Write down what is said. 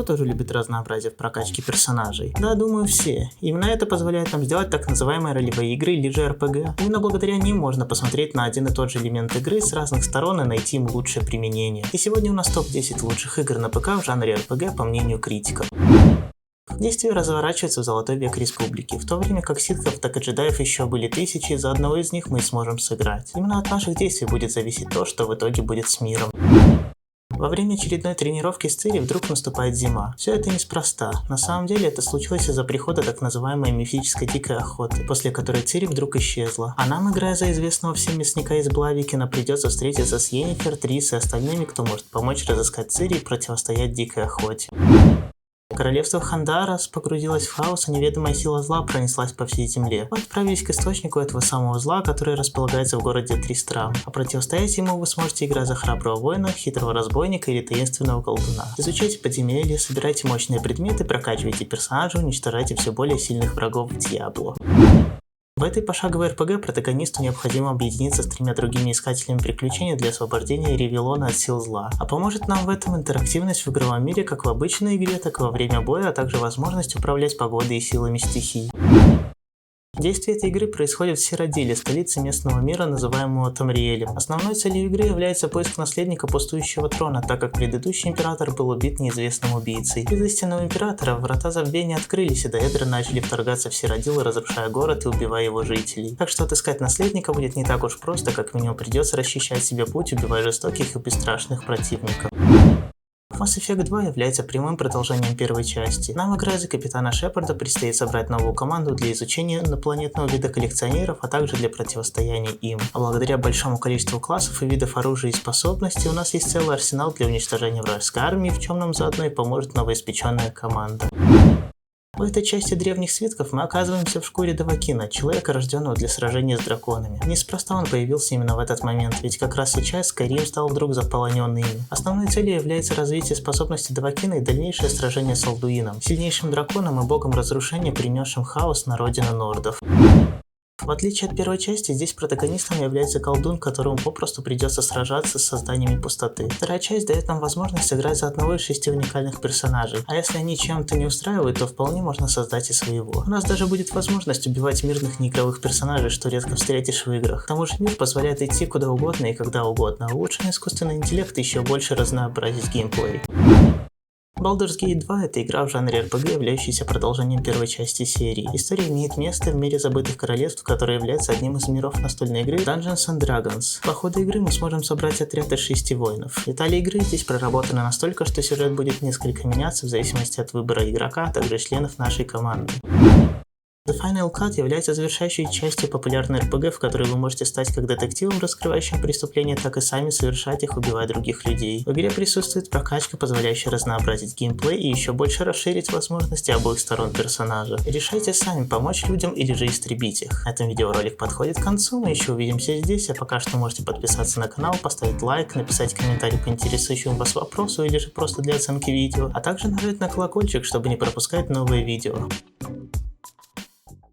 Кто тоже любит разнообразие в прокачке персонажей? Да, думаю, все. Именно это позволяет нам сделать так называемые ролевые игры или же RPG. Именно благодаря ним можно посмотреть на один и тот же элемент игры с разных сторон и найти им лучшее применение. И сегодня у нас топ-10 лучших игр на ПК в жанре RPG по мнению критиков. Действие разворачивается в Золотой век Республики, в то время как ситхов, так и джедаев еще были тысячи, и за одного из них мы и сможем сыграть. Именно от наших действий будет зависеть то, что в итоге будет с миром. Во время очередной тренировки с Цири вдруг наступает зима. Все это неспроста. На самом деле это случилось из-за прихода так называемой мифической дикой охоты, после которой Цири вдруг исчезла. А нам, играя за известного всем мясника из Блавикена, придется встретиться с Йеннифер, Трис и остальными, кто может помочь разыскать Цири и противостоять дикой охоте. Королевство Хандарас погрузилось в хаос, а неведомая сила зла пронеслась по всей земле. Мы отправились к источнику этого самого зла, который располагается в городе Тристрам. А противостоять ему вы сможете, играя за храброго воина, хитрого разбойника или таинственного колдуна. Изучайте подземелья, собирайте мощные предметы, прокачивайте персонажа, уничтожайте все более сильных врагов в Диабло. В этой пошаговой РПГ протагонисту необходимо объединиться с 3 другими искателями приключений для освобождения Ревелона от сил зла. А поможет нам в этом интерактивность в игровом мире как в обычной игре, так и во время боя, а также возможность управлять погодой и силами стихий. Действие этой игры происходит в Сиродиле, столице местного мира, называемого Тамриэлем. Основной целью игры является поиск наследника пустующего трона, так как предыдущий император был убит неизвестным убийцей. Без истинного императора врата забвения открылись, и доэдры начали вторгаться в Сиродил, разрушая город и убивая его жителей. Так что отыскать наследника будет не так уж просто, как минимум придется расчищать себе путь, убивая жестоких и бесстрашных противников. Mass Effect 2 является прямым продолжением первой части. Нам, играя за капитана Шепарда, предстоит собрать новую команду для изучения инопланетного вида коллекционеров, а также для противостояния им. А благодаря большому количеству классов и видов оружия и способностей у нас есть целый арсенал для уничтожения вражеской армии, в чем нам заодно и поможет новоиспеченная команда. В этой части древних свитков мы оказываемся в шкуре Давакина, человека, рожденного для сражения с драконами. Неспроста он появился именно в этот момент, ведь как раз сейчас Скайрим стал вдруг заполонен ими. Основной целью является развитие способностей Давакина и дальнейшее сражение с Алдуином, сильнейшим драконом и богом разрушения, принесшим хаос на родину нордов. В отличие от первой части, здесь протагонистом является колдун, которому попросту придется сражаться с созданиями пустоты. Вторая часть дает нам возможность сыграть за одного из 6 уникальных персонажей, а если они чем-то не устраивают, то вполне можно создать и своего. У нас даже будет возможность убивать мирных неигровых персонажей, что редко встретишь в играх. К тому же мир позволяет идти куда угодно и когда угодно, а улучшенный искусственный интеллект еще больше разнообразит геймплей. Baldur's Gate 2 — это игра в жанре RPG, являющаяся продолжением первой части серии. История имеет место в мире забытых королевств, который является одним из миров настольной игры Dungeons and Dragons. По ходу игры мы сможем собрать отряд из 6 воинов. Детали игры здесь проработаны настолько, что сюжет будет несколько меняться в зависимости от выбора игрока, а также членов нашей команды. The Final Cut является завершающей частью популярной RPG, в которой вы можете стать как детективом, раскрывающим преступления, так и сами совершать их, убивая других людей. В игре присутствует прокачка, позволяющая разнообразить геймплей и еще больше расширить возможности обоих сторон персонажа. Решайте сами, помочь людям или же истребить их. На этом видеоролик подходит к концу, мы еще увидимся здесь, а пока что можете подписаться на канал, поставить лайк, написать комментарий по интересующему вас вопросу или же просто для оценки видео, а также нажать на колокольчик, чтобы не пропускать новые видео.